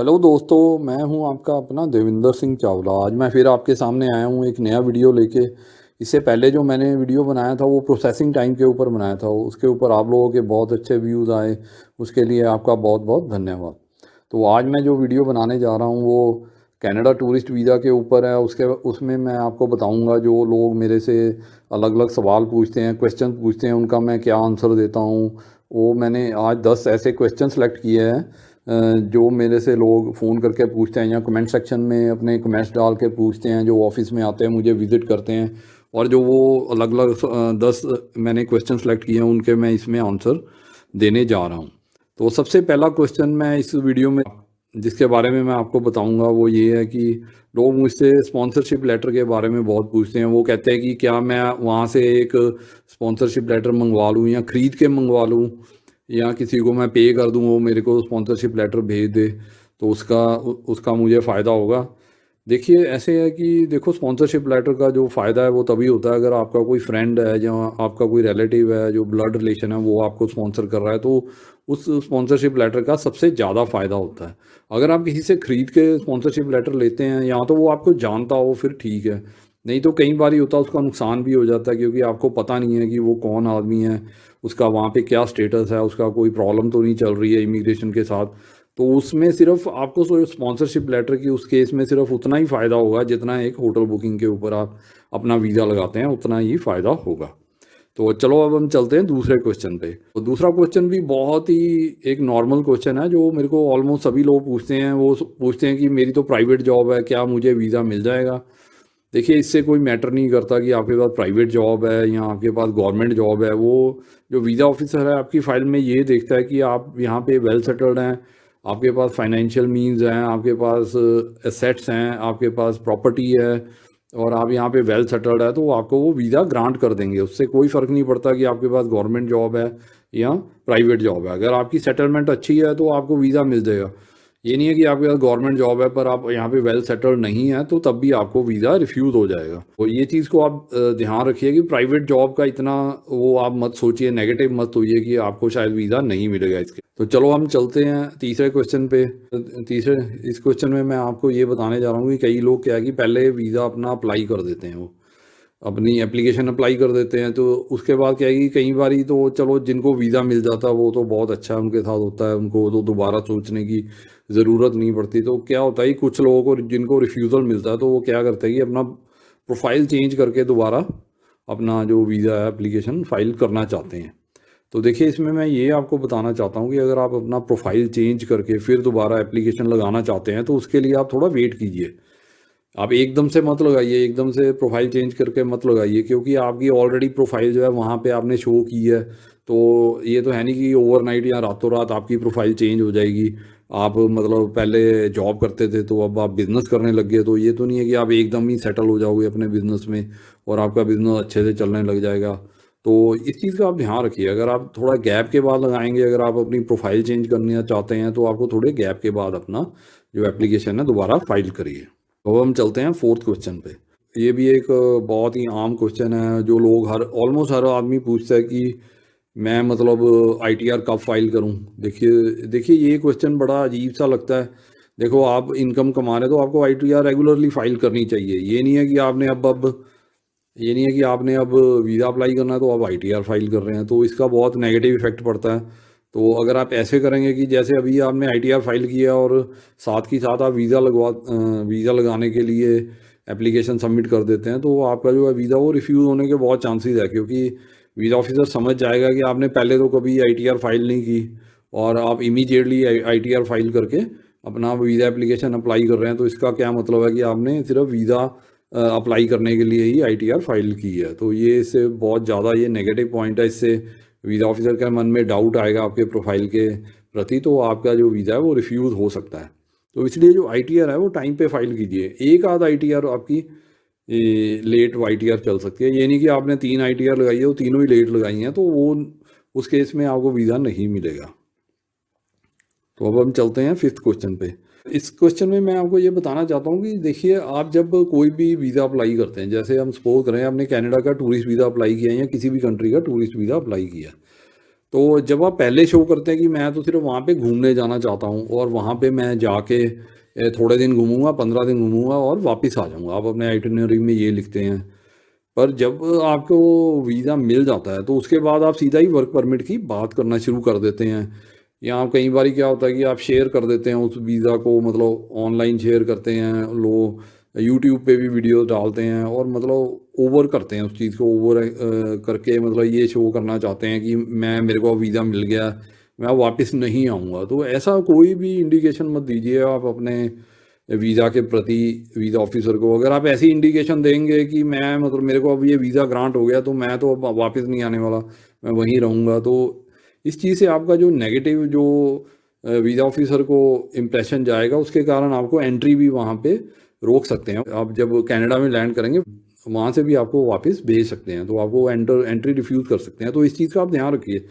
Hello दोस्तों, मैं हूं आपका अपना देविंदर सिंह चावला। आज मैं फिर आपके सामने आया हूं एक नया वीडियो लेके। इससे पहले जो मैंने वीडियो बनाया था वो प्रोसेसिंग टाइम के ऊपर बनाया था, उसके ऊपर आप लोगों के बहुत अच्छे व्यूज़ आए। उसके लिए आपका बहुत बहुत धन्यवाद। तो आज मैं जो वीडियो बनाने जा रहा हूं वो कनाडा टूरिस्ट वीज़ा के ऊपर है। उसमें मैं आपको बताऊंगा जो लोग मेरे से अलग अलग सवाल पूछते हैं, क्वेश्चन पूछते हैं, उनका मैं क्या आंसर देता हूं। वो मैंने आज 10 ऐसे क्वेश्चन सेलेक्ट किए हैं जो मेरे से लोग फ़ोन करके पूछते हैं या कमेंट सेक्शन में अपने कमेंट्स डाल के पूछते हैं, जो ऑफिस में आते हैं मुझे विज़िट करते हैं। और जो वो अलग अलग 10 मैंने क्वेश्चन सेलेक्ट किए हैं उनके मैं इसमें आंसर देने जा रहा हूँ। तो सबसे पहला क्वेश्चन मैं इस वीडियो में जिसके बारे में मैं आपको बताऊंगा वो ये है कि लोग मुझसे स्पॉन्सरशिप लेटर के बारे में बहुत पूछते हैं। वो कहते हैं कि क्या मैं वहाँ से एक स्पॉन्सरशिप लेटर मंगवा लूँ या ख़रीद के मंगवा लूँ, या किसी को मैं पे कर दूँ वो मेरे को स्पॉन्सरशिप लेटर भेज दे, तो उसका उसका मुझे फ़ायदा होगा। देखिए ऐसे है कि देखो, स्पॉन्सरशिप लेटर का जो फ़ायदा है वो तभी होता है अगर आपका कोई फ्रेंड है या आपका कोई रिलेटिव है जो ब्लड रिलेशन है वो आपको स्पॉन्सर कर रहा है, तो उस स्पॉन्सरशिप लेटर का सबसे ज़्यादा फ़ायदा होता है। अगर आप किसी से ख़रीद के स्पॉन्सरशिप लेटर लेते हैं या तो वो आपको जानता हो फिर ठीक है, नहीं तो कई बार होता है उसका नुकसान भी हो जाता है क्योंकि आपको पता नहीं है कि वो कौन आदमी है, उसका वहाँ पे क्या स्टेटस है, उसका कोई प्रॉब्लम तो नहीं चल रही है इमिग्रेशन के साथ। तो उसमें सिर्फ आपको स्पॉन्सरशिप लेटर की उस केस में सिर्फ उतना ही फ़ायदा होगा जितना एक होटल बुकिंग के ऊपर आप अपना वीज़ा लगाते हैं, उतना ही फ़ायदा होगा। तो चलो अब हम चलते हैं दूसरे क्वेश्चन पे। तो दूसरा क्वेश्चन भी बहुत ही एक नॉर्मल क्वेश्चन है जो मेरे को ऑलमोस्ट सभी लोग पूछते हैं। वो पूछते हैं कि मेरी तो प्राइवेट जॉब है, क्या मुझे वीज़ा मिल जाएगा? देखिए, इससे कोई मैटर नहीं करता कि आपके पास प्राइवेट जॉब है या आपके पास गवर्नमेंट जॉब है। वो जो वीज़ा ऑफिसर है आपकी फ़ाइल में ये देखता है कि आप यहाँ पे वेल सेटल्ड हैं, आपके पास फाइनेंशियल मीन्स हैं, आपके पास एसेट्स हैं, आपके पास प्रॉपर्टी है और आप यहाँ पे वेल सेटल्ड है, तो वो आपको वो वीज़ा ग्रांट कर देंगे। उससे कोई फ़र्क नहीं पड़ता कि आपके पास गवर्नमेंट जॉब है या प्राइवेट जॉब है। अगर आपकी सेटलमेंट अच्छी है तो आपको वीज़ा मिल जाएगा। ये नहीं है कि आपके पास गवर्नमेंट जॉब है पर आप यहाँ पे वेल सेटल्ड नहीं है तो तब भी आपको वीज़ा रिफ्यूज़ हो जाएगा। तो ये चीज़ को आप ध्यान रखिए कि प्राइवेट जॉब का इतना वो आप मत सोचिए, नेगेटिव मत होइए कि आपको शायद वीज़ा नहीं मिलेगा इसके। तो चलो हम चलते हैं तीसरे क्वेश्चन पे। तीसरे इस क्वेश्चन में मैं आपको ये बताने जा रहा हूँ कि कई लोग क्या है कि पहले वीज़ा अपना अप्लाई कर देते हैं, वो अपनी एप्लीकेशन अप्लाई कर देते हैं। तो उसके बाद क्या है कि कई बारी तो चलो जिनको वीज़ा मिल जाता है वो तो बहुत अच्छा उनके साथ होता है, उनको तो दोबारा सोचने की ज़रूरत नहीं पड़ती। तो क्या होता है कि कुछ लोगों को जिनको रिफ्यूज़ल मिलता है तो वो क्या करते हैं कि अपना प्रोफाइल चेंज करके दोबारा अपना जो वीज़ा है एप्लीकेशन फ़ाइल करना चाहते हैं। तो देखिए, इसमें मैं ये आपको बताना चाहता हूँ कि अगर आप अपना प्रोफाइल चेंज करके फिर दोबारा एप्लीकेशन लगाना चाहते हैं तो उसके लिए आप थोड़ा वेट कीजिए। आप एकदम से मत लगाइए, एकदम से प्रोफाइल चेंज करके मत लगाइए, क्योंकि आपकी ऑलरेडी प्रोफाइल जो है वहाँ पे आपने शो की है। तो ये तो है नहीं कि ओवरनाइट या रातों रात आपकी प्रोफाइल चेंज हो जाएगी। आप मतलब पहले जॉब करते थे तो अब आप बिज़नेस करने लग गए, तो ये तो नहीं है कि आप एकदम ही सेटल हो जाओगे अपने बिज़नेस में और आपका बिज़नेस अच्छे से चलने लग जाएगा। तो इस चीज़ का आप ध्यान रखिए। अगर आप थोड़ा गैप के बाद लगाएंगे, अगर आप अपनी प्रोफाइल चेंज करना चाहते हैं तो आपको थोड़े गैप के बाद अपना जो एप्लीकेशन है दोबारा फाइल करिए। तो अब हम चलते हैं फोर्थ क्वेश्चन पे। ये भी एक बहुत ही आम क्वेश्चन है जो लोग हर ऑलमोस्ट हर आदमी पूछता है कि मैं मतलब आईटीआर कब फाइल करूं। देखिए देखिए, ये क्वेश्चन बड़ा अजीब सा लगता है। देखो, आप इनकम कमा रहे हो तो आपको आईटीआर रेगुलरली फाइल करनी चाहिए। ये नहीं है कि आपने अब ये नहीं है कि आपने अब वीज़ा अप्लाई करना है तो आप आईटीआर फाइल कर रहे हैं, तो इसका बहुत नेगेटिव इफेक्ट पड़ता है। तो अगर आप ऐसे करेंगे कि जैसे अभी आपने आईटीआर फाइल किया और साथ ही साथ आप वीज़ा लगाने के लिए एप्लीकेशन सबमिट कर देते हैं, तो आपका जो है वीज़ा वो रिफ्यूज़ होने के बहुत चांसेस है, क्योंकि वीज़ा ऑफिसर समझ जाएगा कि आपने पहले तो कभी आईटीआर फाइल नहीं की और आप इमीडिएटली आईटीआर फाइल करके अपना वीज़ा एप्लीकेशन अप्लाई कर रहे हैं। तो इसका क्या मतलब है कि आपने सिर्फ वीज़ा अप्लाई करने के लिए ही आईटीआर फाइल की है। तो ये इससे बहुत ज़्यादा ये नेगेटिव पॉइंट है। इससे वीज़ा ऑफिसर के मन में डाउट आएगा आपके प्रोफाइल के प्रति, तो आपका जो वीज़ा है वो रिफ्यूज़ हो सकता है। तो इसलिए जो आईटीआर है वो टाइम पे फाइल कीजिए। एक आध आईटीआर आपकी लेट आईटीआर चल सकती है। ये नहीं कि आपने 3 आईटीआर लगाई है वो तीनों ही लेट लगाई हैं, तो वो उस केस में आपको वीज़ा नहीं मिलेगा। तो अब हम चलते हैं फिफ्थ क्वेश्चन पे। इस क्वेश्चन में मैं आपको ये बताना चाहता हूँ कि देखिए, आप जब कोई भी वीज़ा अप्लाई करते हैं, जैसे हम सपोज करें आपने कनाडा का टूरिस्ट वीज़ा अप्लाई किया है या किसी भी कंट्री का टूरिस्ट वीज़ा अप्लाई किया, तो जब आप पहले शो करते हैं कि मैं तो सिर्फ वहाँ पे घूमने जाना चाहता हूँ और वहाँ पे मैं जाके थोड़े दिन घूमूंगा, 15 दिन घूमूंगा और वापस आ जाऊँगा, आप अपने आइटिनरी में ये लिखते हैं। पर जब आपको वीज़ा मिल जाता है तो उसके बाद आप सीधा ही वर्क परमिट की बात करना शुरू कर देते हैं। या कई बार क्या होता है कि आप शेयर कर देते हैं उस वीज़ा को, मतलब ऑनलाइन शेयर करते हैं, लोग यूट्यूब पे भी वीडियो डालते हैं और मतलब ओवर करते हैं उस चीज़ को, ओवर करके मतलब ये शो करना चाहते हैं कि मेरे को वीज़ा मिल गया, मैं वापस नहीं आऊँगा। तो ऐसा कोई भी इंडिकेशन मत दीजिए आप अपने वीज़ा के प्रति, वीज़ा ऑफिसर को। अगर आप ऐसी इंडिकेशन देंगे कि मैं मतलब मेरे को अब ये वीज़ा ग्रांट हो गया तो मैं तो अब वापस नहीं आने वाला, मैं वहीं रहूँगा, तो इस चीज़ से आपका जो नेगेटिव जो वीज़ा ऑफिसर को इम्प्रेशन जाएगा, उसके कारण आपको एंट्री भी वहाँ पे रोक सकते हैं। आप जब कनाडा में लैंड करेंगे वहाँ से भी आपको वापस भेज सकते हैं, तो आपको एंट्री रिफ्यूज़ कर सकते हैं। तो इस चीज़ का आप ध्यान रखिए,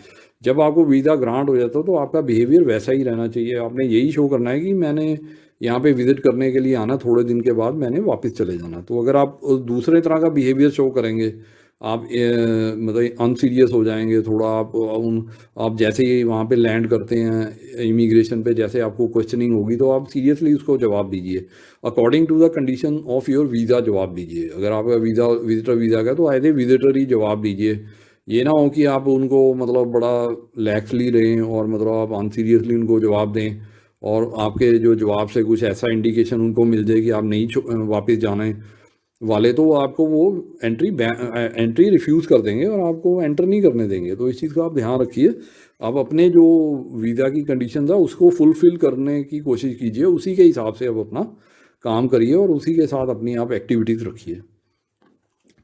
जब आपको वीज़ा ग्रांट हो जाता है तो आपका बिहेवियर वैसा ही रहना चाहिए। आपने यही शो करना है कि मैंने यहाँ पे विज़िट करने के लिए आना, थोड़े दिन के बाद मैंने वापस चले जाना। तो अगर आप दूसरे तरह का बिहेवियर शो करेंगे, आप मतलब अनसीरियस हो जाएंगे थोड़ा, आप जैसे ही वहाँ पे लैंड करते हैं इमिग्रेशन पे, जैसे आपको क्वेश्चनिंग होगी तो आप सीरियसली उसको जवाब दीजिए, according to the condition of your visa जवाब दीजिए। अगर आपका वीज़ा विजिटर वीज़ा का तो एज ए विजिटर ही जवाब दीजिए। ये ना हो कि आप उनको मतलब बड़ा लैक्सली रहें और मतलब आप अनसीरियसली उनको जवाब दें और आपके जो जवाब से कुछ ऐसा इंडिकेशन उनको मिल जाए कि आप नहीं वापस जाने वाले, तो आपको वो एंट्री रिफ्यूज़ कर देंगे और आपको एंटर नहीं करने देंगे। तो इस चीज़ का आप ध्यान रखिए। आप अपने जो वीज़ा की कंडीशन है उसको फुलफ़िल करने की कोशिश कीजिए, उसी के हिसाब से आप अपना काम करिए और उसी के साथ अपनी आप एक्टिविटीज़ रखिए।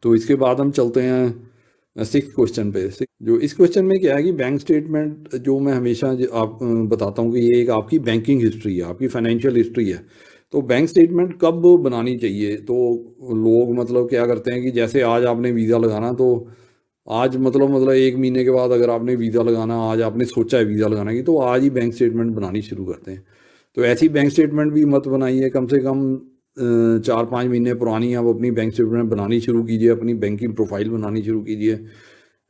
तो इसके बाद हम चलते हैं सिक्स क्वेश्चन पे। जो इस क्वेश्चन में क्या है कि बैंक स्टेटमेंट जो मैं हमेशा आप बताता हूँ कि ये एक आपकी बैंकिंग हिस्ट्री है, आपकी फाइनेंशियल हिस्ट्री है। तो बैंक स्टेटमेंट कब बनानी चाहिए, तो लोग मतलब क्या करते हैं कि जैसे आज आपने वीज़ा लगाना, तो आज मतलब 1 महीने के बाद अगर आपने वीज़ा लगाना, आज आपने सोचा है वीज़ा लगाने की, तो आज ही बैंक स्टेटमेंट बनानी शुरू करते हैं। तो ऐसी बैंक स्टेटमेंट भी मत बनाइए, कम से कम 4-5 महीने पुरानी आप अपनी बैंक स्टेटमेंट बनानी शुरू कीजिए, अपनी बैंकिंग प्रोफाइल बनानी शुरू कीजिए।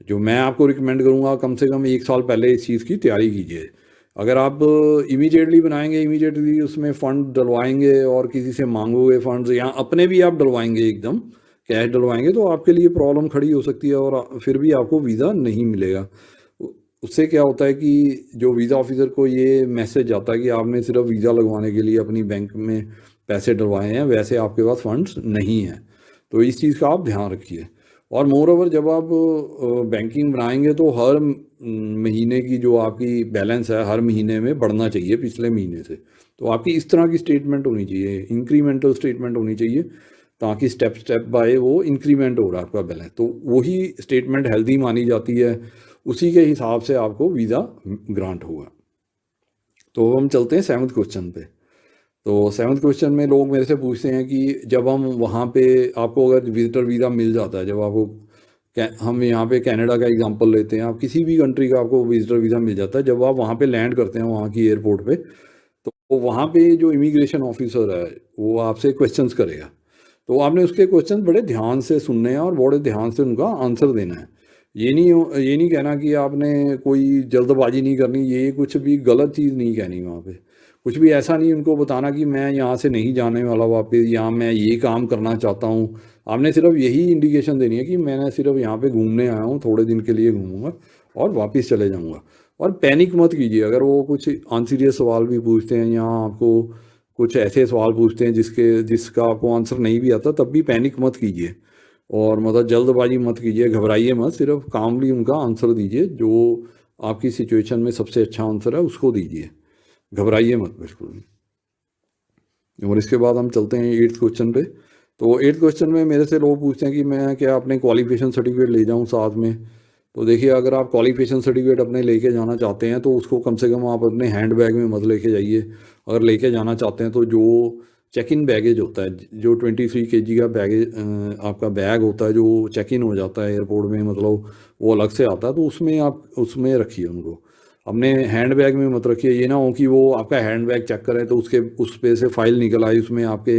जो मैं आपको रिकमेंड करूँगा, कम से कम 1 साल पहले इस चीज़ की तैयारी कीजिए। अगर आप इमीडिएटली बनाएंगे, इमीडिएटली उसमें फ़ंड डलवाएंगे और किसी से मांगोगे फंड्स, या अपने भी आप डलवाएंगे, एकदम कैश डलवाएंगे, तो आपके लिए प्रॉब्लम खड़ी हो सकती है और फिर भी आपको वीज़ा नहीं मिलेगा। उससे क्या होता है कि जो वीज़ा ऑफिसर को ये मैसेज आता है कि आपने सिर्फ वीज़ा लगवाने के लिए अपनी बैंक में पैसे डलवाए हैं, वैसे आपके पास फंड्स नहीं हैं। तो इस चीज़ का आप ध्यान रखिए। और मोर ओवर जब आप बैंकिंग बनाएंगे तो हर महीने की जो आपकी बैलेंस है हर महीने में बढ़ना चाहिए पिछले महीने से। तो आपकी इस तरह की स्टेटमेंट होनी चाहिए, इंक्रीमेंटल स्टेटमेंट होनी चाहिए, ताकि स्टेप स्टेप बाय वो इंक्रीमेंट हो रहा है आपका बैलेंस, तो वही स्टेटमेंट हेल्दी मानी जाती है, उसी के हिसाब से आपको वीज़ा ग्रांट होगा। तो हम चलते हैं सेवन्थ क्वेश्चन पे। तो सेवन्थ क्वेश्चन में लोग मेरे से पूछते हैं कि जब हम वहाँ पे, आपको अगर विजिटर वीज़ा मिल जाता है, जब आपको हम यहाँ पे कनाडा का एग्जांपल लेते हैं, आप किसी भी कंट्री का आपको विजिटर वीज़ा मिल जाता है, जब आप वहाँ पे लैंड करते हैं वहाँ की एयरपोर्ट पे, तो वहाँ पे जो इमिग्रेशन ऑफिसर है वो आपसे क्वेश्चंस करेगा। तो आपने उसके क्वेश्चन बड़े ध्यान से सुनने हैं और बड़े ध्यान से उनका आंसर देना है। ये नहीं कहना कि आपने कोई जल्दबाजी नहीं करनी, ये कुछ भी गलत चीज़ नहीं कहनी वहाँ पे, कुछ भी ऐसा नहीं उनको बताना कि मैं यहाँ से नहीं जाने वाला वापस, या मैं ये काम करना चाहता हूँ। आपने सिर्फ यही इंडिकेशन देनी है कि मैंने सिर्फ यहाँ पे घूमने आया हूँ, थोड़े दिन के लिए घूमूंगा और वापस चले जाऊँगा। और पैनिक मत कीजिए, अगर वो कुछ अनसीरियस सवाल भी पूछते हैं या आपको कुछ ऐसे सवाल पूछते हैं जिसका आपको आंसर नहीं भी आता, तब भी पैनिक मत कीजिए और मतलब जल्दबाजी मत कीजिए, घबराइए मत, सिर्फ कामली उनका आंसर दीजिए, जो आपकी सिचुएशन में सबसे अच्छा आंसर है उसको दीजिए, घबराइए मत बिल्कुल भी। और इसके बाद हम चलते हैं एट्थ क्वेश्चन पे। तो एट्थ क्वेश्चन में मेरे से लोग पूछते हैं कि मैं क्या अपने क्वालिफिकेशन सर्टिफिकेट ले जाऊँ साथ में। तो देखिए, अगर आप क्वालिफिकेशन सर्टिफिकेट अपने लेके जाना चाहते हैं तो उसको कम से कम आप अपने हैंड बैग में मत लेके जाइए। अगर लेके जाना चाहते हैं तो जो चेक इन बैगेज होता है, जो 23 kg का बैगेज आपका बैग होता है, जो चेक इन हो जाता है एयरपोर्ट में, मतलब वो अलग से आता है, तो उसमें आप उसमें रखिए उनको, अपने हैंड बैग में मत रखिए। ये ना हो कि वो आपका हैंड बैग चेक करें तो उस पे से फाइल निकल आई, उसमें आपके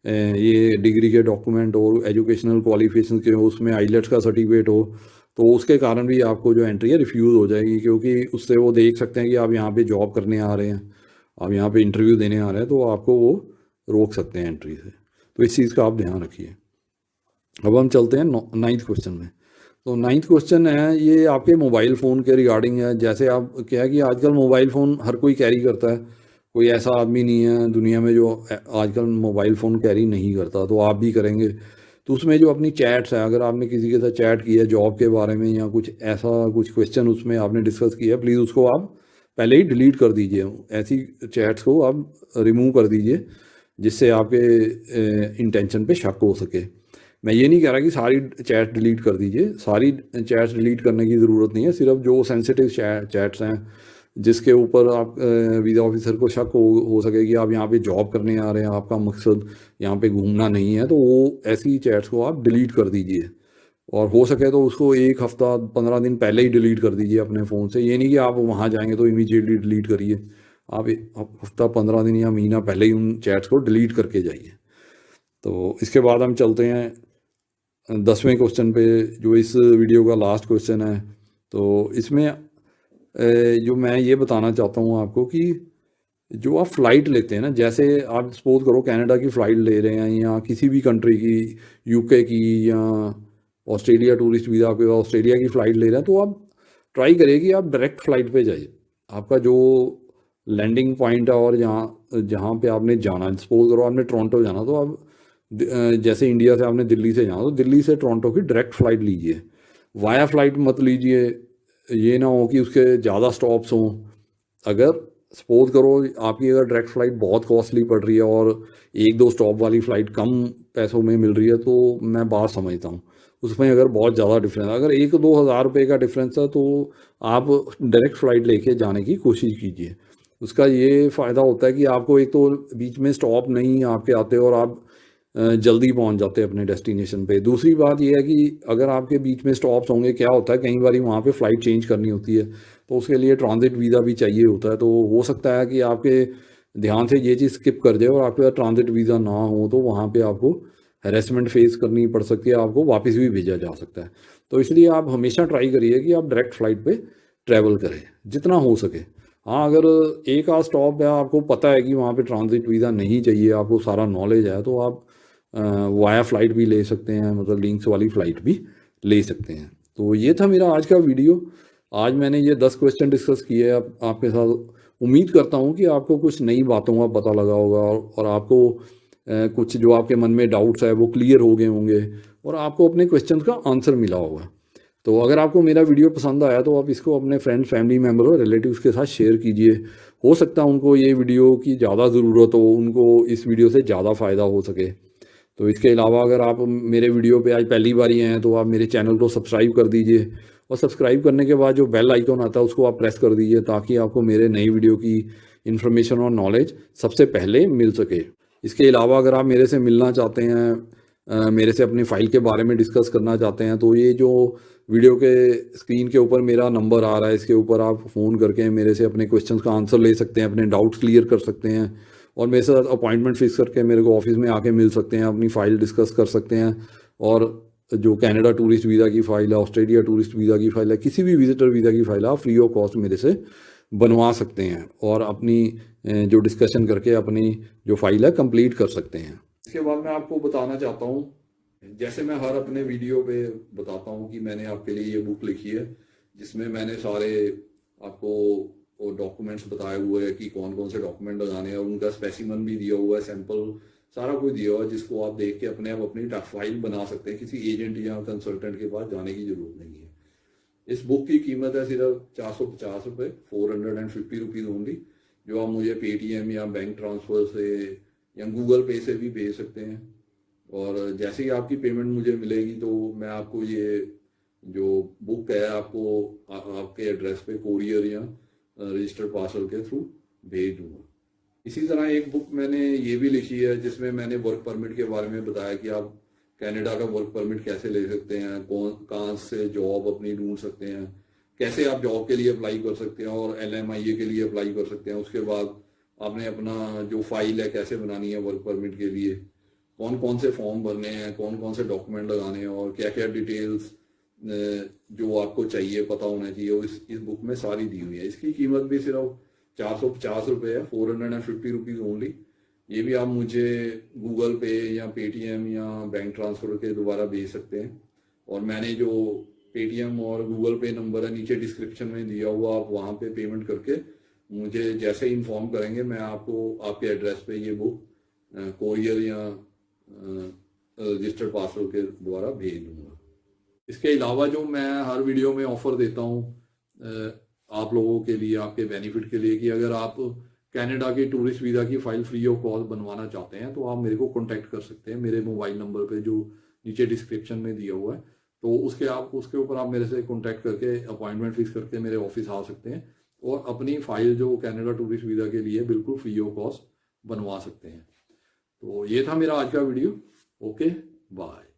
ये डिग्री के डॉक्यूमेंट और एजुकेशनल क्वालिफिकेशन के हो, उसमें आईलेट्स का सर्टिफिकेट हो, तो उसके कारण भी आपको जो एंट्री है रिफ्यूज़ हो जाएगी, क्योंकि उससे वो देख सकते हैं कि आप यहाँ पे जॉब करने आ रहे हैं, आप यहाँ पे इंटरव्यू देने आ रहे हैं, तो आपको वो रोक सकते हैं एंट्री से। तो इस चीज़ का आप ध्यान रखिए। अब हम चलते हैं नाइन्थ क्वेश्चन में। तो नाइन्थ क्वेश्चन है, ये आपके मोबाइल फ़ोन के रिगार्डिंग है। जैसे आप क्या है कि आजकल मोबाइल फ़ोन हर कोई कैरी करता है, कोई ऐसा आदमी नहीं है दुनिया में जो आजकल मोबाइल फ़ोन कैरी नहीं करता, तो आप भी करेंगे। तो उसमें जो अपनी चैट्स हैं, अगर आपने किसी के साथ चैट किया जॉब के बारे में या कुछ ऐसा कुछ क्वेश्चन उसमें आपने डिस्कस किया, प्लीज़ उसको आप पहले ही डिलीट कर दीजिए। ऐसी चैट्स को आप रिमूव कर दीजिए, जिससे आपके इंटेंशन पे शक हो सके। मैं ये नहीं कह रहा कि सारी चैट डिलीट कर दीजिए, सारी चैट्स डिलीट करने की ज़रूरत नहीं है। सिर्फ जो सेंसिटिव चैट्स हैं, जिसके ऊपर आप वीज़ा ऑफिसर को शक हो सके कि आप यहाँ पे जॉब करने आ रहे हैं, आपका मकसद यहाँ पे घूमना नहीं है, तो वो ऐसी चैट्स को आप डिलीट कर दीजिए। और हो सके तो उसको 1 हफ़्ता 15 दिन पहले ही डिलीट कर दीजिए अपने फ़ोन से। ये नहीं कि आप वहाँ जाएंगे तो इमीडिएटली डिलीट करिए, आप हफ्ता 15 दिन या महीना पहले ही उन चैट्स को डिलीट करके जाइए। तो इसके बाद हम चलते हैं 10वें क्वेश्चन पे, जो इस वीडियो का लास्ट क्वेश्चन है। तो इसमें जो मैं ये बताना चाहता हूँ आपको कि जो आप फ़्लाइट लेते हैं ना, जैसे आप सपोज करो कनाडा की फ़्लाइट ले रहे हैं या किसी भी कंट्री की, यूके की या ऑस्ट्रेलिया टूरिस्ट वीज़ा पे ऑस्ट्रेलिया की फ़्लाइट ले रहे हैं, तो आप ट्राई करिए कि आप डायरेक्ट फ़्लाइट पे जाइए। आपका जो लैंडिंग पॉइंट है और जहाँ जहाँ पे आपने जाना, सपोज करो आपने टोरंटो जाना, तो आप जैसे इंडिया से आपने दिल्ली से जाना, तो दिल्ली से टोरंटो की डायरेक्ट फ़्लाइट लीजिए, वाया फ़्लाइट मत लीजिए। ये ना हो कि उसके ज़्यादा स्टॉप्स हों। अगर सपोज करो आपकी अगर डायरेक्ट फ़्लाइट बहुत कॉस्टली पड़ रही है और 1-2 स्टॉप वाली फ़्लाइट कम पैसों में मिल रही है, तो मैं बात समझता हूँ। उसमें अगर बहुत ज़्यादा डिफरेंस, अगर 1-2 हज़ार रुपये का डिफरेंस है, तो आप डायरेक्ट फ़्लाइट लेके जाने की कोशिश कीजिए। उसका ये फ़ायदा होता है कि आपको एक तो बीच में स्टॉप नहीं आपके आते और आप जल्दी पहुंच जाते हैं अपने डेस्टिनेशन पे। दूसरी बात ये है कि अगर आपके बीच में स्टॉप्स होंगे, क्या होता है कई बार वहाँ पे फ़्लाइट चेंज करनी होती है, तो उसके लिए ट्रांजिट वीज़ा भी चाहिए होता है। तो हो सकता है कि आपके ध्यान से ये चीज़ स्किप कर जाए और आपके पास ट्रांजिट वीज़ा ना हो, तो वहाँ पे आपको हैरेसमेंट फेस करनी पड़ सकती है, आपको वापस भी भेजा जा सकता है। तो इसलिए आप हमेशा ट्राई करिए कि आप डायरेक्ट फ़्लाइट पे ट्रैवल करें जितना हो सके। हाँ, अगर एक आध स्टॉप है, आपको पता है कि वहाँ पे ट्रांजिट वीज़ा नहीं चाहिए, आपको सारा नॉलेज है, तो आप वाया फ़्लाइट भी ले सकते हैं, मतलब लिंक्स वाली फ़्लाइट भी ले सकते हैं। तो ये था मेरा आज का वीडियो। आज मैंने ये 10 क्वेश्चन डिस्कस किए आपके साथ। उम्मीद करता हूँ कि आपको कुछ नई बातों का पता लगा होगा और आपको कुछ जो आपके मन में डाउट्स है वो क्लियर हो गए होंगे और आपको अपने क्वेश्चन का आंसर मिला होगा। तो अगर आपको मेरा वीडियो पसंद आया तो आप इसको अपने फ्रेंड्स, फैमिली मेम्बर और रिलेटिव्स के साथ शेयर कीजिए। हो सकता है उनको ये वीडियो की ज़्यादा ज़रूरत हो, उनको इस वीडियो से ज़्यादा फ़ायदा हो सके। तो इसके अलावा अगर आप मेरे वीडियो पे आज पहली बार ही हैं, तो आप मेरे चैनल को सब्सक्राइब कर दीजिए और सब्सक्राइब करने के बाद जो बेल आइकन आता है उसको आप प्रेस कर दीजिए, ताकि आपको मेरे नई वीडियो की इन्फॉर्मेशन और नॉलेज सबसे पहले मिल सके। इसके अलावा अगर आप मेरे से मिलना चाहते हैं, मेरे से अपनी फ़ाइल के बारे में डिस्कस करना चाहते हैं, तो ये जो वीडियो के स्क्रीन के ऊपर मेरा नंबर आ रहा है, इसके ऊपर आप फ़ोन करके मेरे से अपने क्वेश्चंस का आंसर ले सकते हैं, अपने डाउट्स क्लियर कर सकते हैं और मेरे साथ अपॉइंटमेंट फिक्स करके मेरे को ऑफिस में आके मिल सकते हैं, अपनी फ़ाइल डिस्कस कर सकते हैं। और जो कनाडा टूरिस्ट वीज़ा की फ़ाइल है, ऑस्ट्रेलिया टूरिस्ट वीज़ा की फ़ाइल है, किसी भी विजिटर वीज़ा की फ़ाइल आप फ्री ऑफ कॉस्ट मेरे से बनवा सकते हैं और अपनी जो डिस्कशन करके अपनी जो फ़ाइल है कंप्लीट कर सकते हैं। इसके बाद मैं आपको बताना चाहता हूँ, जैसे मैं हर अपने वीडियो पे बताता हूँ कि मैंने आपके लिए ये बुक लिखी है, जिसमें मैंने सारे आपको डॉक्यूमेंट्स बताए हुए हैं कि कौन कौन से डॉक्यूमेंट लगाने हैं और उनका स्पेसिमन भी दिया हुआ है, सैंपल सारा कुछ दिया हुआ है, जिसको आप देख के अपने आप अपनी फाइल बना सकते हैं। किसी एजेंट या कंसल्टेंट के पास जाने की जरूरत नहीं है। इस बुक की कीमत है सिर्फ 450 रुपये, 450 रुपीज़ ओनली, जो आप मुझे पेटीएम या बैंक ट्रांसफ़र से या गूगल पे से भी भेज सकते हैं। और जैसे ही आपकी पेमेंट मुझे मिलेगी तो मैं आपको ये जो बुक है आपको आपके एड्रेस पे कोरियर या रजिस्टर्ड पार्सल के थ्रू भेज दूंगा। इसी तरह एक बुक मैंने ये भी लिखी है, जिसमें मैंने वर्क परमिट के बारे में बताया कि आप कनाडा का वर्क परमिट कैसे ले सकते हैं, कौन कहाँ से जॉब अपनी ढूंढ सकते हैं, कैसे आप जॉब के लिए अप्लाई कर सकते हैं और LMIA के लिए अप्लाई कर सकते हैं। उसके बाद आपने अपना जो फाइल है कैसे बनानी है वर्क परमिट के लिए, कौन कौन से फॉर्म भरने हैं, कौन कौन से डॉक्यूमेंट लगाने हैं और क्या क्या डिटेल्स जो आपको चाहिए पता होना चाहिए वो इस बुक में सारी दी हुई है। इसकी कीमत भी सिर्फ 450 रुपये है, 450 रुपीज़ ओनली। ये भी आप मुझे गूगल पे या पेटीएम या बैंक ट्रांसफ़र के द्वारा भेज सकते हैं। और मैंने जो पेटीएम और गूगल पे नंबर है नीचे डिस्क्रिप्शन में दिया हुआ, आप वहाँ पे पेमेंट करके मुझे जैसे इन्फॉर्म करेंगे मैं आपको आपके एड्रेस पे ये बुक कोरियर या रजिस्टर्ड पार्सल के द्वारा भेज दूंगा। इसके अलावा जो मैं हर वीडियो में ऑफर देता हूँ आप लोगों के लिए, आपके बेनिफिट के लिए, कि अगर आप कनाडा के टूरिस्ट वीज़ा की फ़ाइल फ्री ऑफ कॉस्ट बनवाना चाहते हैं तो आप मेरे को कॉन्टैक्ट कर सकते हैं मेरे मोबाइल नंबर पे जो नीचे डिस्क्रिप्शन में दिया हुआ है। तो उसके ऊपर आप मेरे से कॉन्टैक्ट करके अपॉइंटमेंट फिक्स करके मेरे ऑफिस आ सकते हैं और अपनी फ़ाइल जो कनाडा टूरिस्ट वीज़ा के लिए बिल्कुल फ्री ऑफ कॉस्ट बनवा सकते हैं। तो ये था मेरा आज का वीडियो। Okay, bye.